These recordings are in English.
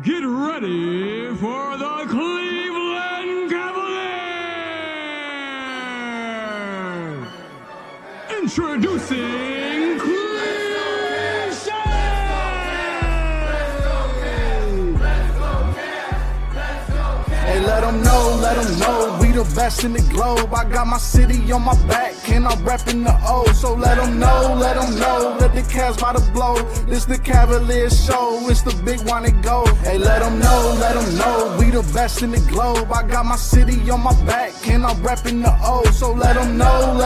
Get ready for the Cleveland Cavaliers! Introducing CLEchay! Hey, let them know, we the best in the globe. I got my city on my back, and I'm reppin' the O. So let them know, that the Cavs by the blow. This the Cavaliers show, it's the big one to go. Hey, let them know, we the best in the globe. I got my city on my back, and I'm reppin' the O. So let them know,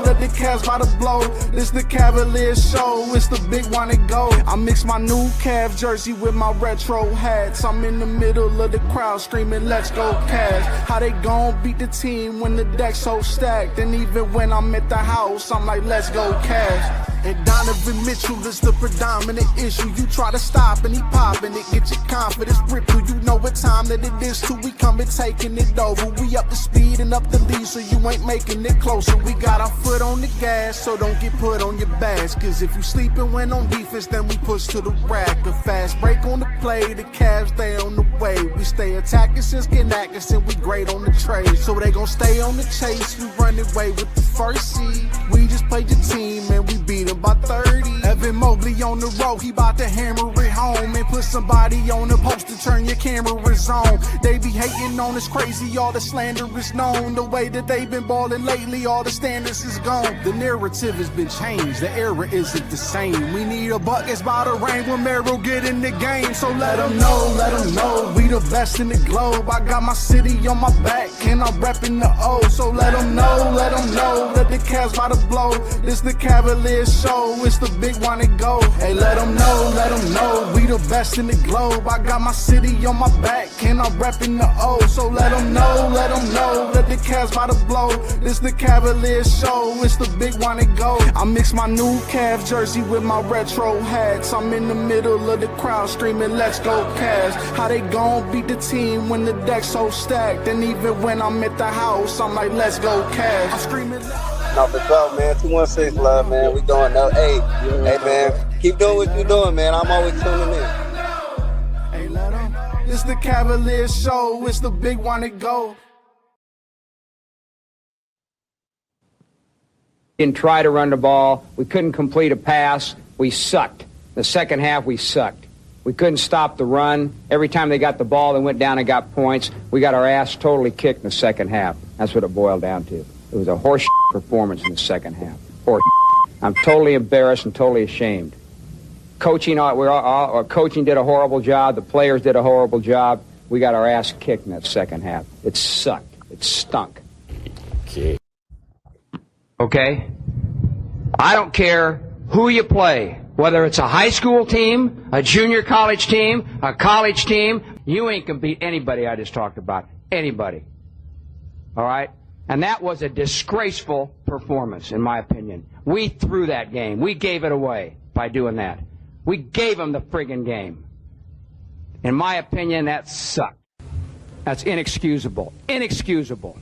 that the Cavs by the blow. This the Cavaliers show, it's the big one to go. I mix my new Cav jersey with my retro hats. I'm in the middle of the crowd screaming, let's go Cavs. How they gon' beat the team when the deck's so stacked? And even when I'm at the house, I'm like, let's go Cavs. And Donovan Mitchell is the predominant issue. You try to stop and he poppin' it, get your confidence ripped through. You know what time that it is too. We coming taking it over. We up the speed and up the lead, so you ain't making it closer. We got our foot on the gas, so don't get put on your bags. Cause if you sleepin' when on defense, then we push to the rack. A fast break on the play, the Cavs stay on the way. We stay attacking since getting Atkinson, we great on the trade. So they gon' stay on the chase, we run away with the first seed. We just played your team and we beat them by 30. Evan Mobley on the road, he bout to hammer it home. And put somebody on the post to turn your cameras on. They be hating on us crazy, all the slander is known. The way that they been balling lately, all the standards is gone. The narrative has been changed, the era isn't the same. We need a buckets by the rain when Merrill get in the game. So let them know, we the best in the globe. I got my city on my back, and I'm reppin' the O. So let them know, that the Cavs by the blow. This the Cavaliers show, it's the big one to go. Hey, let them know, we the best in the globe. I got my city on my back, and I'm reppin' the O. So let them know, that the Cavs by the blow. This the Cavaliers show, it's the big one to go. I mix my new Cavs jersey with my retro hats. I'm in the middle of the crowd screaming, let's go Cavs. How they gon' beat the team when the deck's so stacked? And even when I'm at the house, I'm like, let's go Cavs. I'm screaming. No, for sure, man. 216 love, man. We doing that. Hey, man. Keep doing what you're doing, man. I'm always tuning in. Hey, let them. It's the Cavaliers show. It's the big one to go. Didn't try to run the ball. We couldn't complete a pass. We sucked. The second half, we sucked. We couldn't stop the run. Every time they got the ball, they went down and got points. We got our ass totally kicked in the second half. That's what it boiled down to. It was a horse performance in the second half. Horse. I'm totally embarrassed and totally ashamed. Coaching did a horrible job. The players did a horrible job. We got our ass kicked in that second half. It sucked. It stunk. Okay? I don't care who you play, whether it's a high school team, a junior college team, a college team. You ain't gonna beat anybody I just talked about. Anybody. All right? And that was a disgraceful performance, in my opinion. We threw that game. We gave it away by doing that. We gave them the friggin' game. In my opinion, that sucked. That's inexcusable. Inexcusable.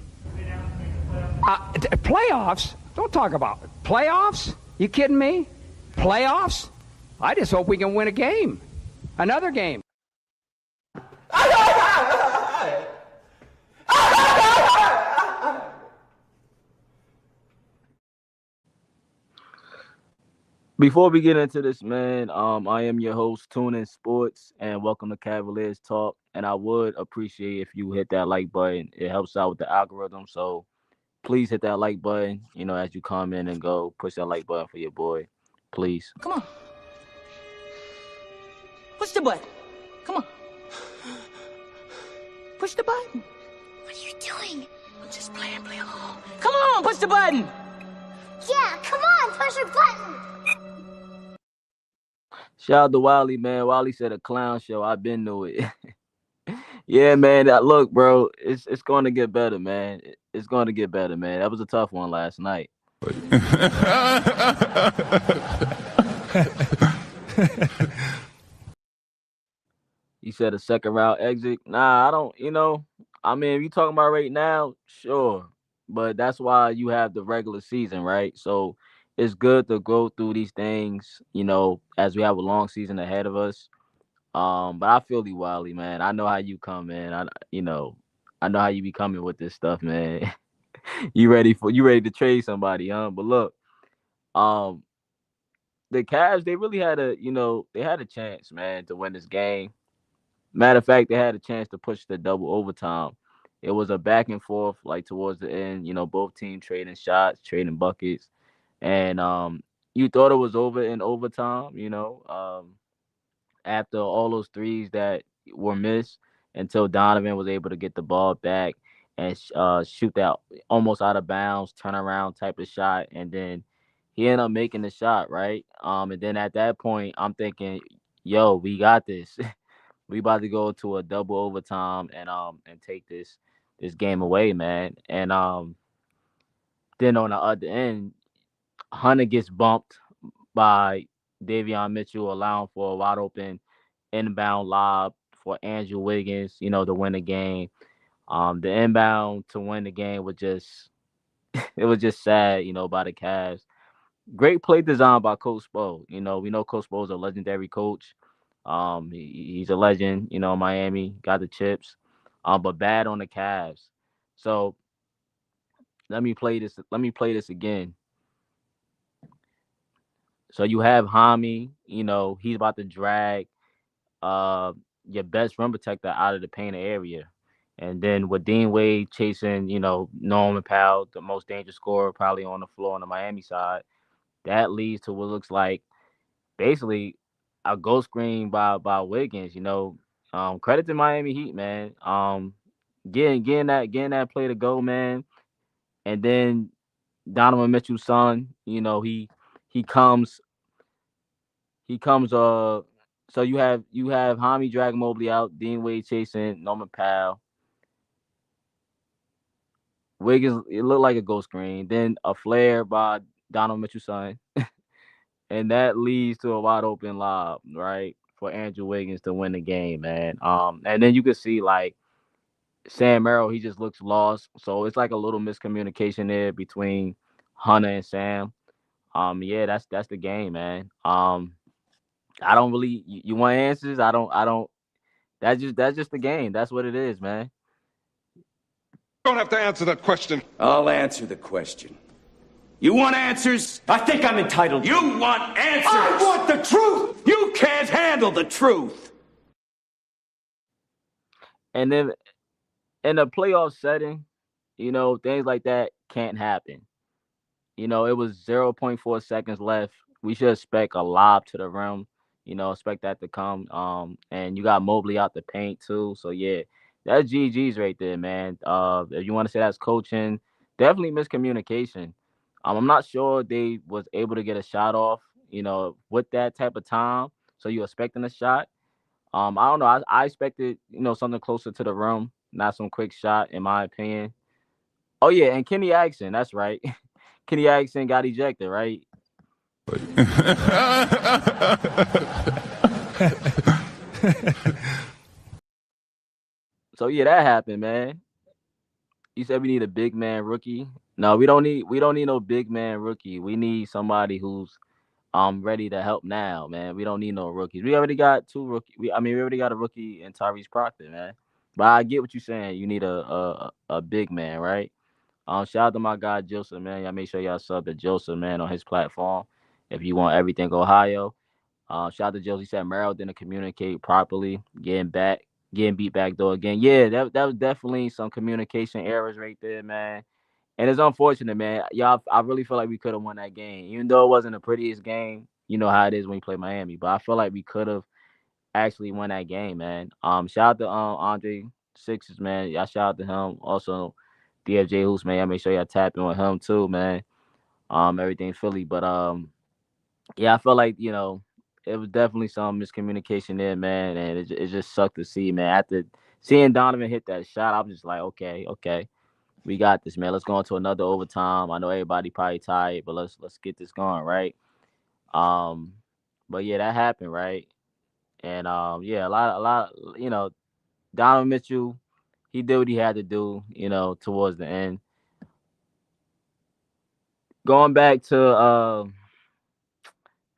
Playoffs? Don't talk about it. Playoffs? You kidding me? Playoffs? I just hope we can win a game. Another game. Before we get into this, man, I am your host, Tunensports, and welcome to Cavaliers Talk. And I would appreciate if you hit that like button. It helps out with the algorithm, so please hit that like button, as you come in and go. Push that like button for your boy, please. Come on. Push the button. Come on. Push the button. What are you doing? I'm just playing along. Come on, push the button. Yeah, come on, push your button. Shout out to Wali, man. Wali said a clown show. I've been to it. Yeah, man. Look, bro, it's going to get better, man. It's going to get better, man. That was a tough one last night. You said a second round exit. Nah, I don't, I mean, if you talking about right now, sure. But that's why you have the regular season, right? So it's good to go through these things, as we have a long season ahead of us. But I feel you, Wally, man. I know how you come, man. I know how you be coming with this stuff, man. You ready to trade somebody, huh? But look, um, the Cavs, they really had they had a chance, man, to win this game. Matter of fact, they had a chance to push the double overtime. It was a back and forth, like towards the end, both teams trading shots, trading buckets. And you thought it was over in overtime, after all those threes that were missed until Donovan was able to get the ball back and shoot that almost out of bounds, turnaround type of shot. And then he ended up making the shot, right? And then at that point, I'm thinking, yo, we got this. We about to go to a double overtime and take this game away, man. And then on the other end, Hunter gets bumped by Davion Mitchell, allowing for a wide open inbound lob for Andrew Wiggins, to win the game. The inbound to win the game was just it was just sad, by the Cavs. Great play design by Coach Spo. We know Coach Spo is a legendary coach. He's a legend, Miami, got the chips. But bad on the Cavs. So let me play this. Let me play this again. So you have Hami, he's about to drag uh your best rim protector out of the painted area. And then with Dean Wade chasing, Norman Powell, the most dangerous scorer probably on the floor on the Miami side, that leads to what looks like basically a ghost screen by Wiggins. Credit to Miami Heat, man. Getting that play to go, man. And then Donovan Mitchell's son, he comes he comes so you have Hami drag Mobley out, Dean Wade chasing Norman Powell. Wiggins, it looked like a ghost screen. Then a flare by Donovan Mitchell's son. And that leads to a wide open lob, right? For Andrew Wiggins to win the game, man. And then you could see like Sam Merrill, he just looks lost. So it's like a little miscommunication there between Hunter and Sam. Yeah, that's the game, man. I don't really you want answers? I don't that's just the game. That's what it is, man. You don't have to answer that question. I'll answer the question. You want answers? I think I'm entitled. You want answers? I want the truth! You can't handle the truth! And then in a playoff setting, things like that can't happen. It was 0.4 seconds left. We should expect a lob to the rim. Expect that to come. And you got Mobley out the paint too. So yeah, that's GG's right there, man. If you want to say that's coaching, definitely miscommunication. I'm not sure they was able to get a shot off, with that type of time. So you're expecting a shot. I don't know. I expected, something closer to the rim, not some quick shot, in my opinion. Oh yeah, and Kenny Atkinson, that's right. Kenny Atkinson got ejected, right? So yeah, that happened, man. You said we need a big man rookie. No, we don't need no big man rookie. We need somebody who's ready to help now, man. We don't need no rookies. We already got two rookie. We already got a rookie in Tyrese Proctor, man. But I get what you're saying. You need a big man, right? Shout out to my guy Joseph, man. Y'all make sure y'all sub to Joseph, man, on his platform if you want everything Ohio. Shout out to Joseph. He said Merrill didn't communicate properly, getting beat back door again. Yeah, that was definitely some communication errors right there, man. And it's unfortunate, man. Y'all, I really feel like we could have won that game, even though it wasn't the prettiest game. You know how it is when you play Miami, but I feel like we could have actually won that game, man. Shout out to Andre Sixes, man. Y'all shout out to him. Also, DFJ Hoops, man. Y'all make sure y'all tap in with him too, man. Everything Philly, but yeah, I feel like it was definitely some miscommunication there, man, and it just sucked to see, man. After seeing Donovan hit that shot, I'm just like, okay. We got this, man. Let's go into another overtime. I know everybody probably tired, but let's get this going, right? But yeah, that happened, right? And yeah, a lot, Donovan Mitchell, he did what he had to do, towards the end. Going back to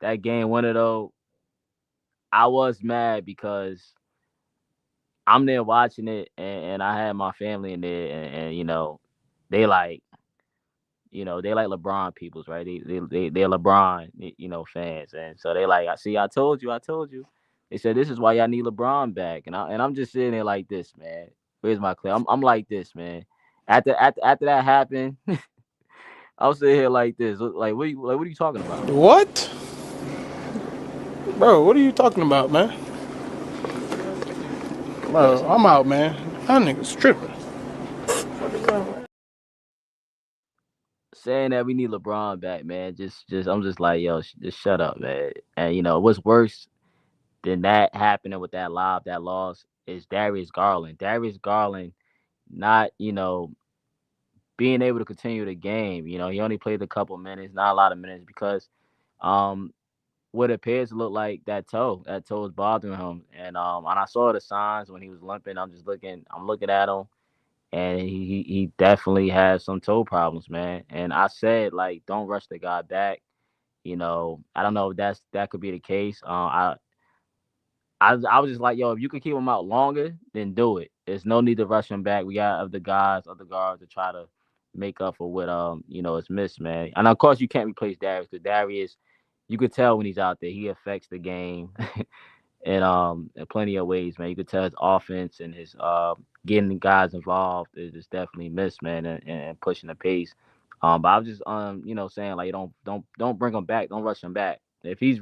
that game winner though, I was mad because I'm there watching it, and I had my family in there, and they like, they like LeBron peoples, right? They're LeBron, fans, and so they like, I see, I told you. They said this is why y'all need LeBron back, and I'm just sitting there like this, man. Where's my clip? I'm like this, man. After that happened, I was sitting here like this, like what are you talking about? What? Bro, what are you talking about, man? Bro, I'm out, man. That nigga's tripping. Saying that we need LeBron back, man. I'm just like, yo, just shut up, man. And what's worse than that happening with that loss is Darius Garland. Darius Garland not, being able to continue the game. He only played a couple minutes, not a lot of minutes, because what appears to look like that toe is bothering him. And I saw the signs when he was limping. I'm looking at him, and he definitely has some toe problems, man. And I said, like, don't rush the guy back. I don't know if that could be the case. I was just like, yo, if you could keep him out longer, then do it. There's no need to rush him back. We got other guards to try to make up for what it's missed, man. And of course you can't replace Darius, because Darius, you could tell when he's out there, he affects the game in plenty of ways, man. You could tell his offense and his getting the guys involved is definitely missed, man, and pushing the pace. But I was just saying, like, don't bring him back, don't rush him back. If he's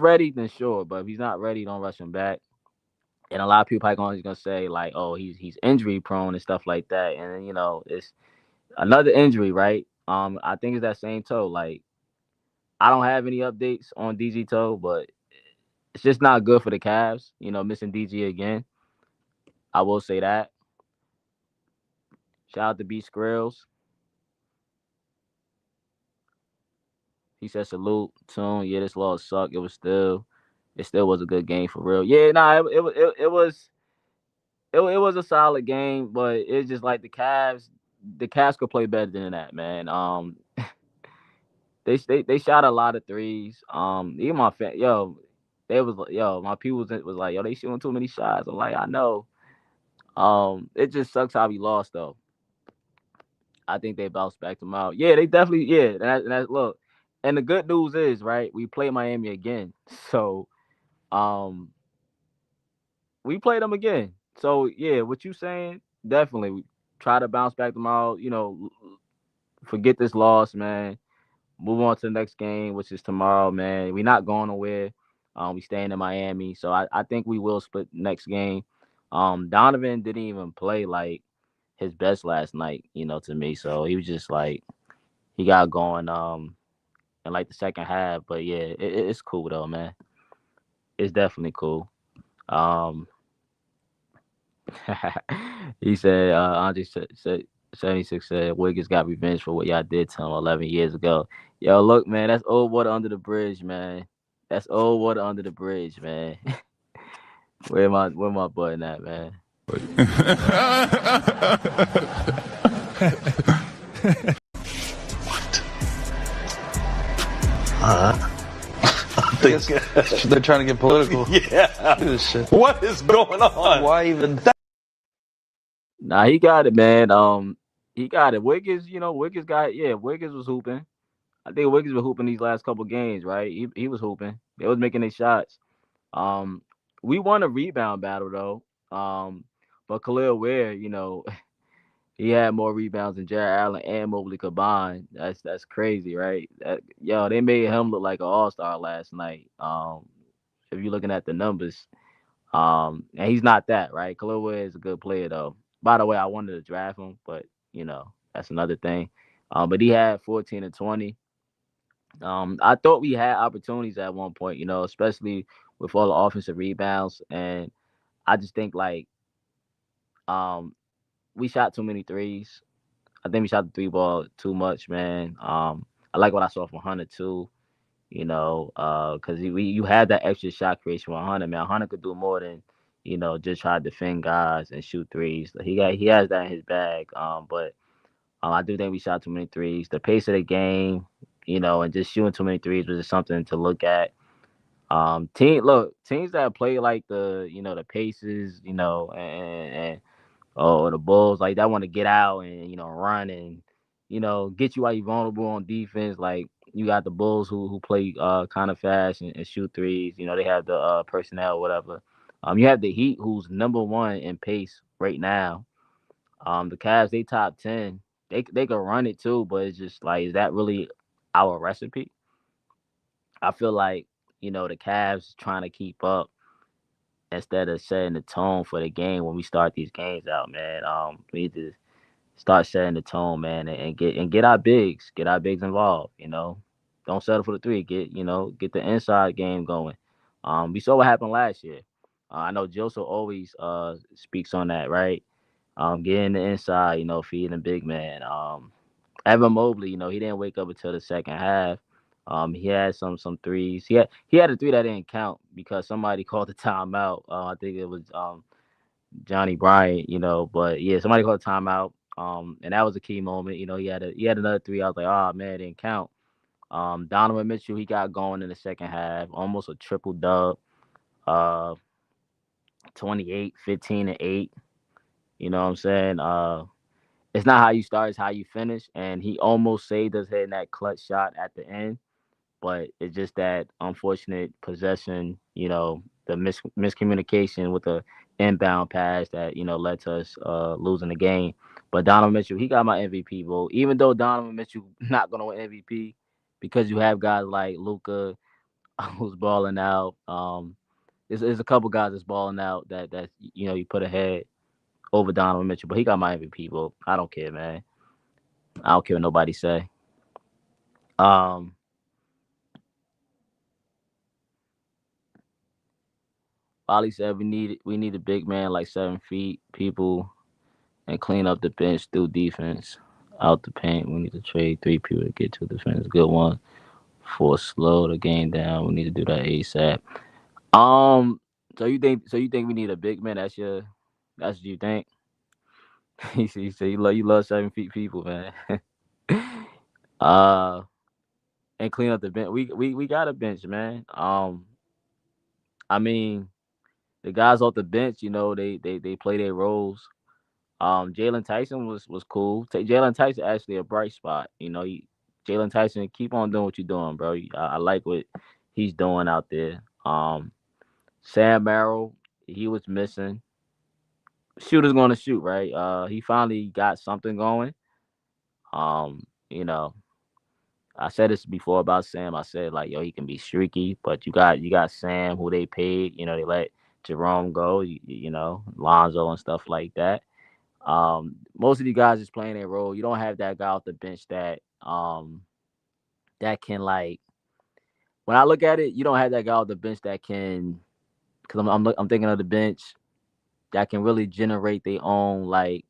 ready, then sure. But if he's not ready, don't rush him back. And a lot of people probably gonna say, like, oh, he's injury prone and stuff like that. And it's another injury, right? I think it's that same toe. Like, I don't have any updates on DG toe, but it's just not good for the Cavs. Missing DG again. I will say that. Shout out to B Skrills. He said salute, Tune. Yeah, this loss sucked. It still was a good game for real. Yeah, nah, it was a solid game, but it's just like the Cavs could play better than that, man. They shot a lot of threes. Even my my people was like, yo, they shooting too many shots. I'm like, I know. It just sucks how we lost though. I think they bounced back tomorrow. Yeah, they definitely, yeah. And that's look. And the good news is, right, we play Miami again. So we played them again. So yeah, what you saying? Definitely we try to bounce back tomorrow. Forget this loss, man. Move on to the next game, which is tomorrow, man. We're not going nowhere. We staying in Miami. So I think we will split next game. Donovan didn't even play like his best last night, to me. So he was just like, he got going in like the second half. But yeah, it's cool though, man. It's definitely cool. He said, Andre said 76 said Wiggins got revenge for what y'all did to him 11 years ago. Yo, look, man, that's old water under the bridge, man. That's old water under the bridge, man. Where my button at, man? I think they're trying to get political. Yeah. This shit. What is going on? Why even that? Nah, he got it, man. He got it. Wiggins, Wiggins was hooping. I think Wiggins was hooping these last couple games, right? He was hooping. They was making their shots. We won a rebound battle though. But Khalil Ware, he had more rebounds than Jared Allen and Mobley combined. That's crazy, right? They made him look like an all-star last night. If you're looking at the numbers. And he's not that, right? Khalil Ware is a good player though. By the way, I wanted to draft him, but that's another thing. But he had 14 and 20. I thought we had opportunities at one point, especially with all the offensive rebounds. And I just think like we shot too many threes. I think we shot the three ball too much, man. I like what I saw from Hunter too, because you had that extra shot creation with Hunter, man. Hunter could do more than, just try to defend guys and shoot threes. He has that in his bag. But I do think we shot too many threes. The pace of the game, and just shooting too many threes was just something to look at. Teams that play like the Pacers, and the Bulls, like that want to get out and run and get you while you're vulnerable on defense. Like you got the Bulls who play kind of fast and shoot threes. They have the personnel, whatever. You have the Heat, who's number one in pace right now. The Cavs, they top 10. They could run it too, but it's just like, is that really our recipe? I feel like the Cavs trying to keep up instead of setting the tone for the game when we start these games out, man. We need to start setting the tone, man, and get our bigs involved. Don't settle for the three. Get the inside game going. We saw what happened last year. I know Joseph always speaks on that, right? Getting the inside, feeding the big man. Evan Mobley, he didn't wake up until the second half. He had some threes. He had a three that didn't count because somebody called the timeout. I think it was Johnny Bryant, but yeah, somebody called a timeout. And that was a key moment. He had another three. I was like, oh man, it didn't count. Donovan Mitchell, he got going in the second half, almost a triple dub. 28, 15, and 8. You know what I'm saying? It's not how you start, it's how you finish. And he almost saved us hitting that clutch shot at the end. But it's just that unfortunate possession, the miscommunication with the inbound pass that, led to us losing the game. But Donovan Mitchell, he got my MVP vote. Even though Donovan Mitchell not going to win MVP because you have guys like Luka who's balling out. There's a couple guys that's balling out that you put ahead over Donovan Mitchell. But he got my MVP vote. I don't care, man. I don't care what nobody say. Wali said we need a big man like 7 feet, people, and clean up the bench through defense. Out the paint, we need to trade 3 people to get to defense. Good one for slow the game down. We need to do that ASAP. Um, so you think we need a big man? That's what you think? He said you love 7 feet people, man. uh, and clean up the bench. We got a bench, man. I mean, the guys off the bench, they play their roles. Jalen Tyson was cool. Jalen Tyson actually a bright spot. Jalen Tyson, keep on doing what you're doing, bro. I like what he's doing out there. Sam Merrill, he was missing. Shooter's gonna shoot, right? He finally got something going. Um, you know, I said this before about Sam. I said like, yo, he can be streaky, but you got Sam who they paid. They let Jerome go. Lonzo and stuff like that. Most of these guys is playing their role. You don't have that guy off the bench that can like. When I look at it, you don't have that guy off the bench that can. Because I'm thinking of the bench that can really generate their own like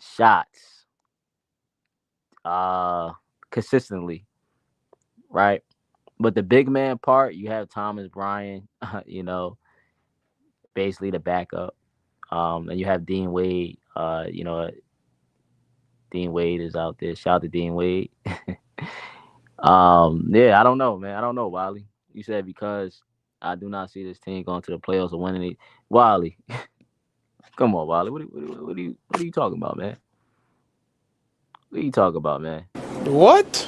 shots, consistently, right? But the big man part, you have Thomas Bryant, basically the backup. And you have Dean Wade. Dean Wade is out there. Shout out to Dean Wade. Yeah, I don't know, man. I don't know, Wally. You said because I do not see this team going to the playoffs or winning it. Wally, come on, Wally. What are you talking about, man? What are you talking about, man? What?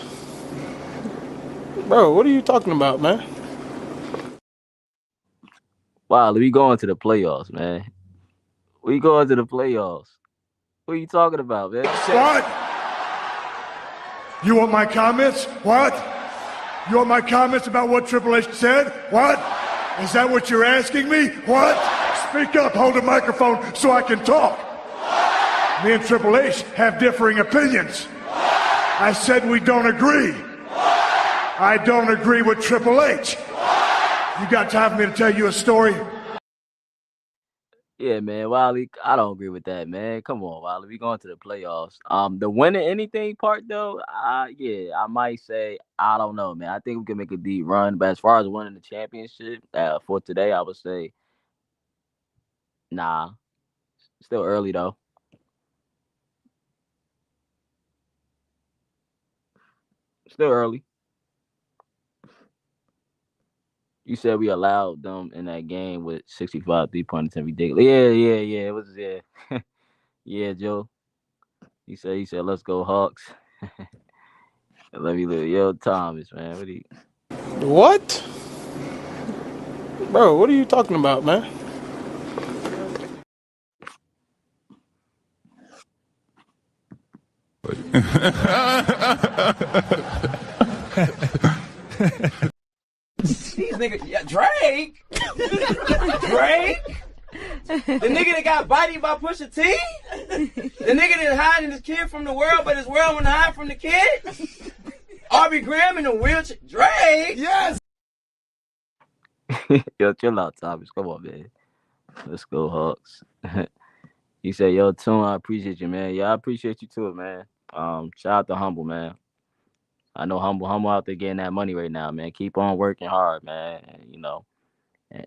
Bro, what are you talking about, man? Wally, we going to the playoffs, man. We going to the playoffs. What are you talking about, man? What? You want my comments? What? You want my comments about what Triple H said? What? Is that what you're asking me? What? Speak up, hold the microphone so I can talk. Me and Triple H have differing opinions. I said we don't agree. I don't agree with Triple H. You got time for me to tell you a story? Yeah, man, Wally, I don't agree with that, man. Come on, Wally, we going to the playoffs. The winning anything part though, yeah, I might say I don't know, man. I think we can make a deep run, but as far as winning the championship for today, I would say nah. Still early though. Still early. You said we allowed them in that game with 65 3-point attempts. Ridiculous. Yeah. It was yeah, Joe. He said, let's go Hawks. Let me look. Yo, Thomas, man. What do you? What? Bro, what are you talking about, man? These niggas, yeah, Drake? Drake? The nigga that got bodied by Pusha T? The nigga that hiding his kid from the world, but his world wanna hide from the kid? Aubrey Graham in the wheelchair? Drake? Yes! Yo, chill out, Thomas. Come on, man. Let's go, Hawks. He said, yo, Tune, I appreciate you, man. Yeah, I appreciate you too, man. Shout out to Humble, man. I know Humble out there getting that money right now, man. Keep on working hard, man.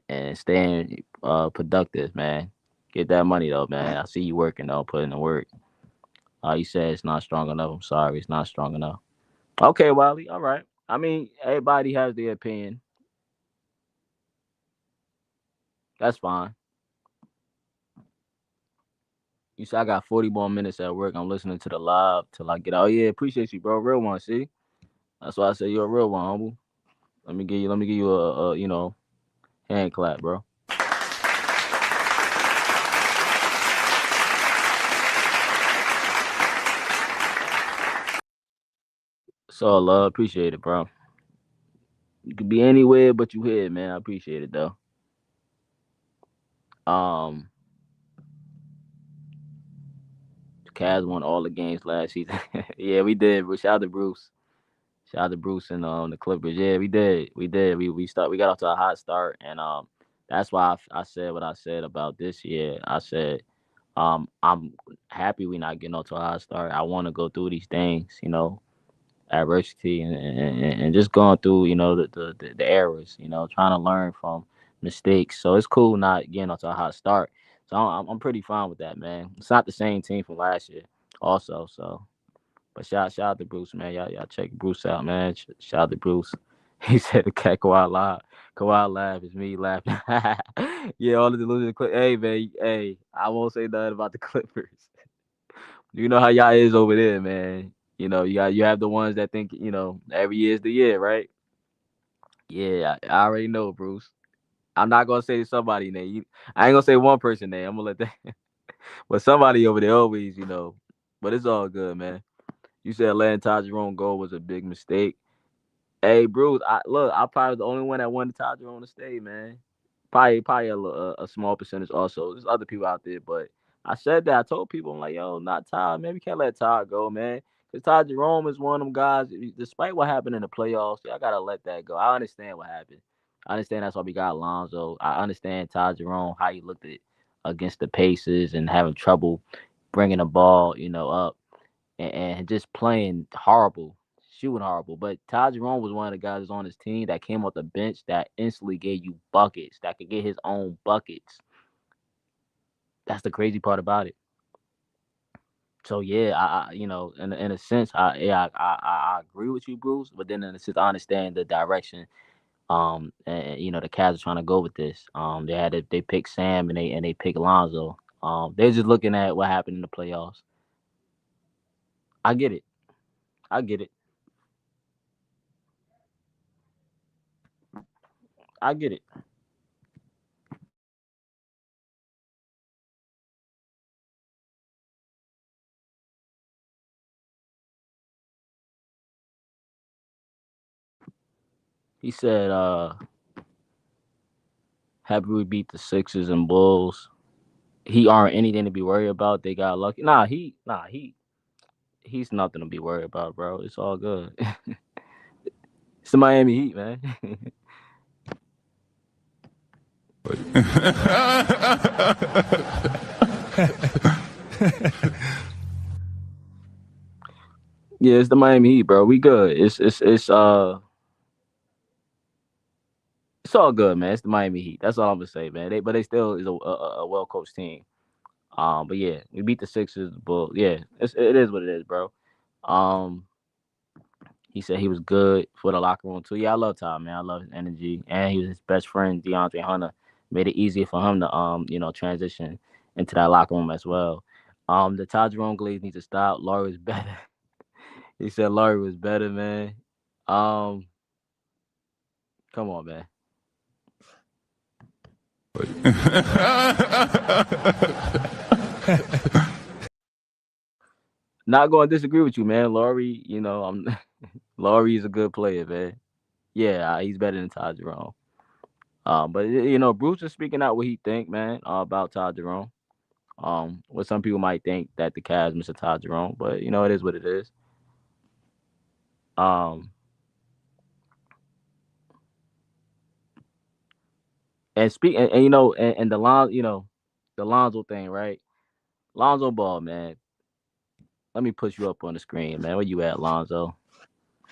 And staying productive, man. Get that money though, man. I see you working though, putting in work. You said it's not strong enough. I'm sorry, it's not strong enough. Okay, Wally. All right. I mean, everybody has their opinion. That's fine. You said I got 40 more minutes at work. I'm listening to the live till I get out. Oh yeah, appreciate you, bro. Real one, see? That's why I say you're a real one, Humble. Let me give you a hand clap, bro. So love, appreciate it, bro. You could be anywhere but you here, man. I appreciate it though. The Cavs won all the games last season. Yeah, we did. Shout out to Bruce. Shout out to Bruce and the Clippers. Yeah, we did. We got off to a hot start, and that's why I said what I said about this year. I said I'm happy we not getting off to a hot start. I want to go through these things, adversity and just going through, the errors, trying to learn from mistakes. So it's cool not getting off to a hot start. So I'm pretty fine with that, man. It's not the same team from last year, also. So, but shout out to Bruce, man. Y'all check Bruce out, man. Shout out to Bruce. He said the cat Kawhi laugh is me laughing. Yeah, all of the losing. Hey, man. Hey, I won't say nothing about the Clippers. You know how y'all is over there, man. You have the ones that think, every year is the year, right? Yeah, I already know, Bruce. I'm not gonna say somebody name. I ain't gonna say one person name. I'm gonna let that. But somebody over there always, But it's all good, man. You said letting Ty Jerome go was a big mistake. Hey, Bruce, I probably the only one that wanted Ty Jerome to stay, man. Probably a small percentage also. There's other people out there, but I said that. I told people, I'm like, yo, not Ty. Man, we can't let Ty go, man. Because Ty Jerome is one of them guys, despite what happened in the playoffs, I got to let that go. I understand what happened. I understand that's why we got Lonzo. I understand Ty Jerome, how he looked at against the Pacers and having trouble bringing the ball, up and just playing horrible, shooting horrible. But Ty Jerome was one of the guys that's on his team that came off the bench that instantly gave you buckets, that could get his own buckets. That's the crazy part about it. So yeah, I in a sense, I agree with you, Bruce. But then in a sense, I understand the direction. And the Cavs are trying to go with this. They picked Sam and they picked Lonzo. They're just looking at what happened in the playoffs. I get it. I get it. He said, happy we beat the Sixers and Bulls. He aren't anything to be worried about. They got lucky. He's nothing to be worried about, bro. It's all good. It's the Miami Heat, man. Yeah, it's the Miami Heat, bro. We good. It's all good, man. It's the Miami Heat. That's all I'm gonna say, man. They still is a well coached team. But yeah, we beat the Sixers, but yeah, it is what it is, bro. He said he was good for the locker room too. Yeah, I love Ty, man. I love his energy, and he was his best friend, DeAndre Hunter. Made it easier for him to transition into that locker room as well. The Ty Jerome Glaze needs to stop. Laurie was better. He said Laurie was better, man. Come on, man. Not going to disagree with you, man. Laurie, Laurie is a good player, man. Yeah, he's better than Ty Jerome. But Bruce is speaking out what he think, man, about Ty Jerome. What some people might think that the Cavs miss a Ty Jerome, but it is what it is. And the Lonzo thing, right? Lonzo Ball, man. Let me put you up on the screen, man. Where you at, Lonzo?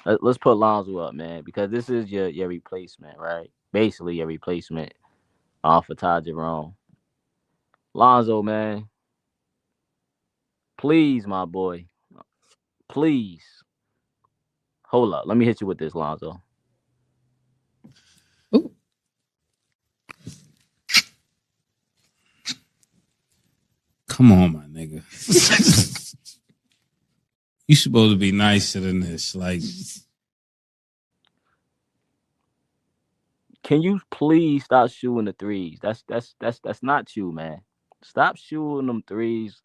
Let's put Lonzo up, man, because this is your replacement, right? Basically your replacement for Ty Jerome. Lonzo, man. Please, my boy. Please. Hold up. Let me hit you with this, Lonzo. Ooh. Come on, my nigga. You supposed to be nicer than this. Like, can you please stop shooting the threes? That's not you, man. Stop shooting them threes.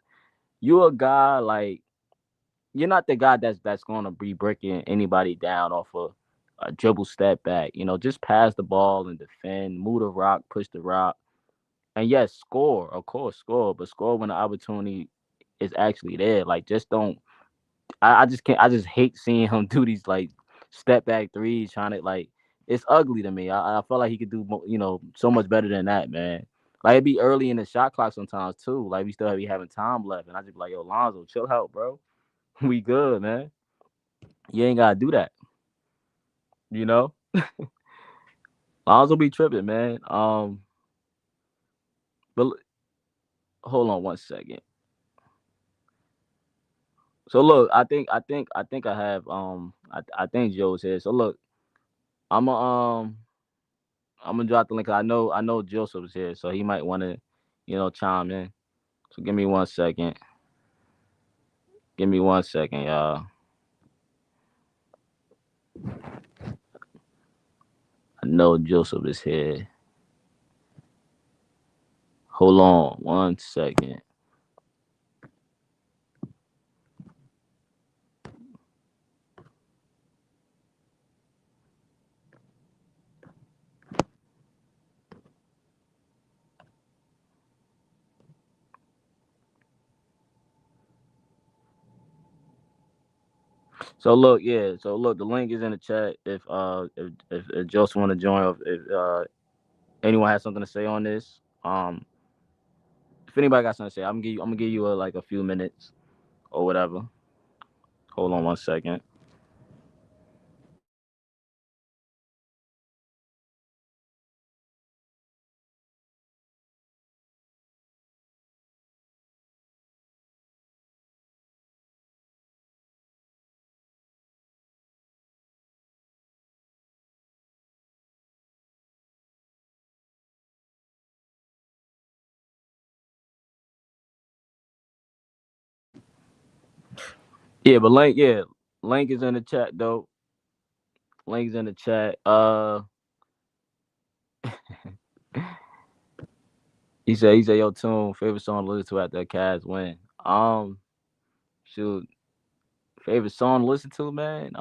You're a guy like you're not the guy that's gonna be breaking anybody down off a dribble step back. Just pass the ball and defend, move the rock, push the rock, and yes, score. Of course, score, but score when the opportunity is actually there. Like, just don't. I just can't. I just hate seeing him do these like step back threes, trying to like. It's ugly to me. I feel like he could do so much better than that, man. Like, it'd be early in the shot clock sometimes too. Like, we still be having time left, and I just be like, yo, Lonzo, chill out, bro. We good, man. You ain't gotta do that. Lonzo be tripping, man. But hold on one second. So look, I think I have I think Joe's here. So look, I'm gonna drop the link. I know Joseph's here, so he might want to chime in. So give me 1 second. Give me 1 second, y'all. I know Joseph is here. Hold on 1 second. So look, the link is in the chat. If Joseph want to join, or if anyone has something to say on this, if anybody got something to say, I'm gonna give you a few minutes or whatever. Hold on 1 second. Yeah, but link is in the chat though. Link's in the chat. He said, yo, Tune, favorite song to listen to after the Cavs win. Shoot, favorite song to listen to, man.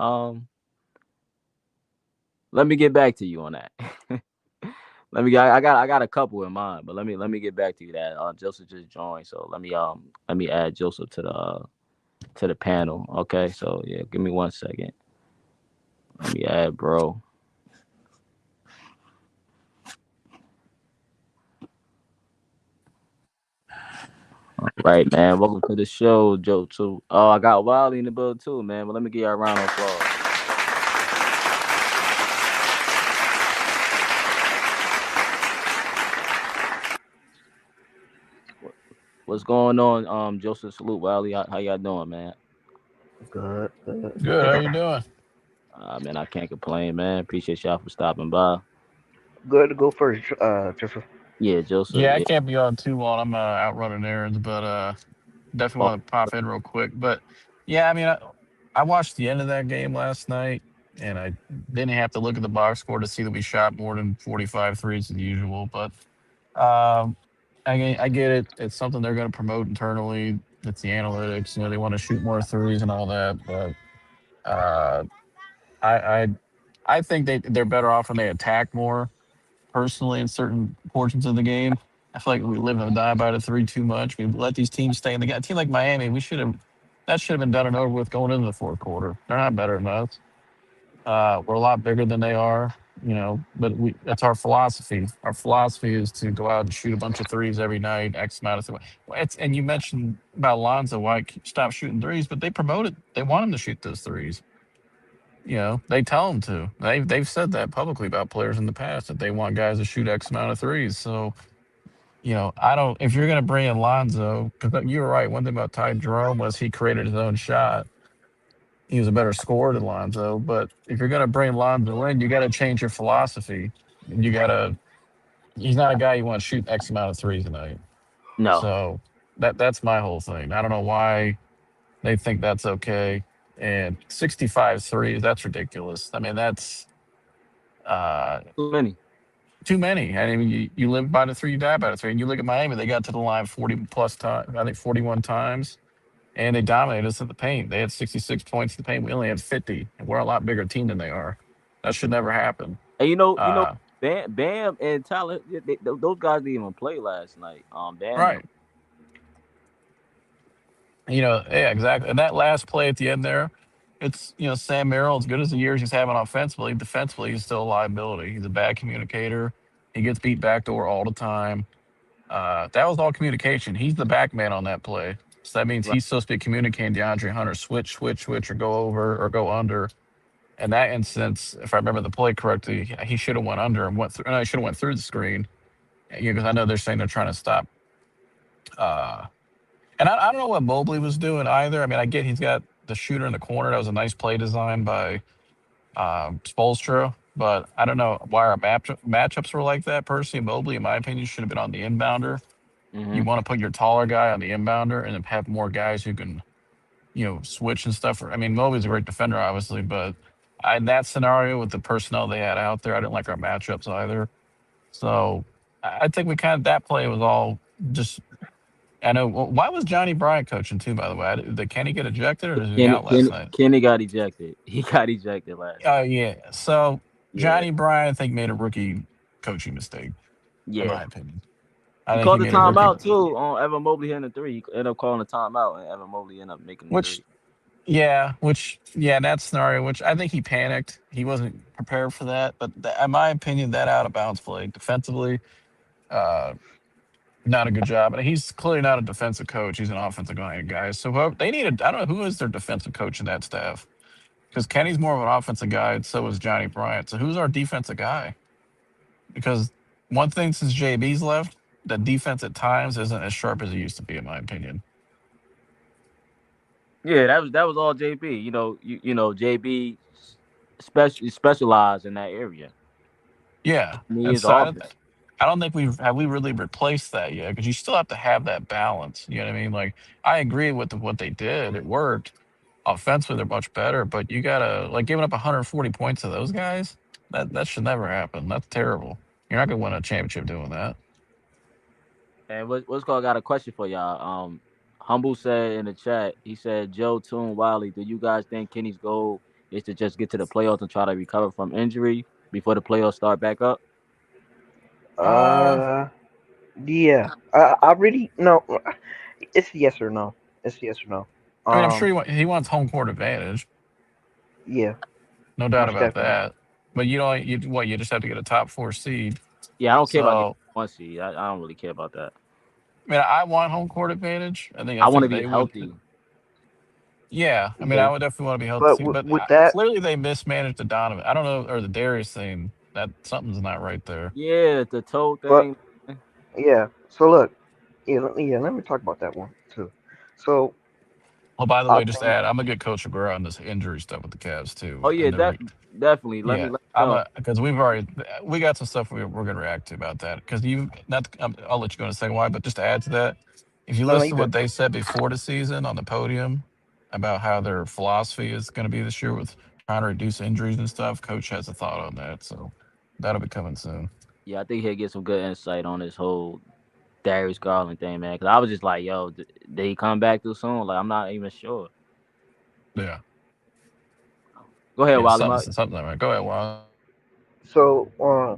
Let me get back to you on that. I got a couple in mind, but let me get back to you. That Joseph just joined, so let me add Joseph to the panel. Okay, so yeah, give me 1 second. Let me add bro. All right, man. Welcome to the show, Joe. Too. Oh, I got Wali in the building too, man. But let me give you a round of applause. What's going on, Joseph? Salute, Wali. How y'all doing, man? Good. How you doing? Man, I can't complain, man. Appreciate y'all for stopping by. Good to go first, Joseph. Yeah, Joseph. Yeah, I Yeah. can't be on too long. I'm out running errands, but definitely Oh, want to pop in real quick. But yeah, I mean, I watched the end of that game last night, and I didn't have to look at the box score to see that we shot more than 45 threes as usual. But um, I get it. It's something they're going to promote internally. It's the analytics. You know, they want to shoot more threes and all that. But uh, I, I I think they're better off when they attack more personally in certain portions of the game. I feel like we live and die by the three too much. We let these teams stay in the game. A team like Miami, that should have been done and over with going into the fourth quarter. They're not better than us. We're a lot bigger than they are, you know. But that's our philosophy. Our philosophy is to go out and shoot a bunch of threes every night, X amount of threes. And you mentioned about Lonzo, why stop shooting threes, but they promote it. They want him to shoot those threes. You know, they tell them to. They've said that publicly about players in the past that they want guys to shoot X amount of threes. So, you know, I don't. If you're going to bring in Lonzo, because you were right. One thing about Ty Jerome was he created his own shot. He was a better scorer than Lonzo. But if you're going to bring Lonzo in, you got to change your philosophy. You got to. He's not a guy you want to shoot X amount of threes a night. no. So that's my whole thing. I don't know why they think that's okay. And 65 threes, that's ridiculous. I mean, that's Too many. too many. I mean, you live by the three, you die by the three. And you look at Miami, they got to the line 40 plus times, I think 41 times, and they dominated us in the paint. They had 66 points in the paint. We only had 50, and we're a lot bigger team than they are. That should never happen. And Uh, Bam and Tyler, those guys didn't even play last night. Bam. right. You know, yeah, exactly. And that last play at the end there, it's, you know, Sam Merrill, as good as the years he's having offensively, defensively, he's still a liability. He's a bad communicator. He gets beat backdoor all the time. That was all communication. He's the back man on that play. So that means Right. he's supposed to be communicating DeAndre Hunter, switch, or go over or go under. In that instance, if I remember the play correctly, he should have went under and went through. No, he should have went through the screen. Because I know they're saying they're trying to stop. And I don't know what Mobley was doing either. I mean, I get he's got the shooter in the corner. That was a nice play design by Spoelstra. But I don't know why our matchups were like that. Personally, Mobley, in my opinion, should have been on the inbounder. Mm-hmm. You want to put your taller guy on the inbounder and then have more guys who can, you know, switch and stuff. I mean, Mobley's a great defender, obviously, but in that scenario with the personnel they had out there, I didn't like our matchups either. So I think that play was all just. I know. Why was Johnny Bryant coaching too? By the way, did Kenny get ejected or was he out last night? Kenny got ejected. He got ejected last night. Oh yeah. So Johnny Bryant, I think, made a rookie coaching mistake. Yeah. In my opinion. He called the timeout too on Evan Mobley hitting the three. He ended up calling the timeout, and Evan Mobley ended up making the three. In that scenario, which I think he panicked. He wasn't prepared for that. But in my opinion, that out of bounds play defensively, not a good job. And he's clearly not a defensive coach. He's an offensive guy. So I don't know who is their defensive coach in that staff. Because Kenny's more of an offensive guy, and so is Johnny Bryant. So who's our defensive guy? Because one thing since JB's left, the defense at times isn't as sharp as it used to be, in my opinion. Yeah, that was all JB. You know, JB specialized in that area. Yeah, I don't think we really replaced that yet, because you still have to have that balance. You know what I mean? Like, I agree with what they did; it worked. Offensively, they're much better, but you gotta giving up 140 points to those guys. That should never happen. That's terrible. You're not gonna win a championship doing that. And what's called got a question for y'all. Humble said in the chat, he said, Joe, Toon, Wali, do you guys think Kenny's goal is to just get to the playoffs and try to recover from injury before the playoffs start back up? Yeah. I really no. It's yes or no. It's yes or no. I mean, I'm sure he wants home court advantage. Yeah. No doubt about that. But you just have to get a top 4 seed. Yeah, I don't care about one seed. I don't really care about that. I mean, I want home court advantage. I want to be healthy. Yeah, I mean, I would definitely want to be healthy. But with that, clearly they mismanaged the Donovan. I don't know, or the Darius thing. That something's not right there. Yeah, the toe thing. Yeah. So look, let me talk about that one too. So Well, by the I way, just to think. add, I'm a good coach of grow on this injury stuff with the Cavs Oh too, yeah, and the definitely. Let yeah, me I'm know. a because we got some stuff we're gonna react to about that because you not I'll let you go in a second why, but just to add to that, if you No, no, listen you to good. what they said before the season on the podium about how their philosophy is going to be this year with trying to reduce injuries and stuff, coach has a thought on that, so that'll be coming soon. Yeah, I think he'll get some good insight on this whole Darius Garland thing, man. Because I was just like, yo, did he come back too soon? Like, I'm not even sure. Yeah, Go ahead, yeah, Wally. My, something like that. Go ahead, Juan. So,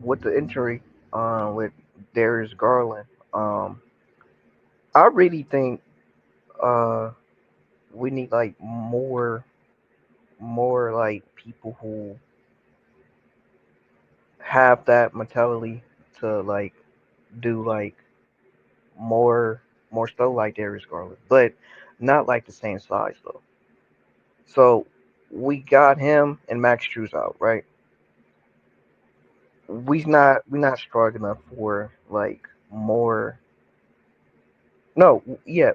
with the injury, with Darius Garland, um, I really think uh we need like more like people who have that mentality to like do like more more stuff like Darius Garland, but not like the same size though. So we got him and Max Struz out, right? We not strong enough for like more. No, yeah,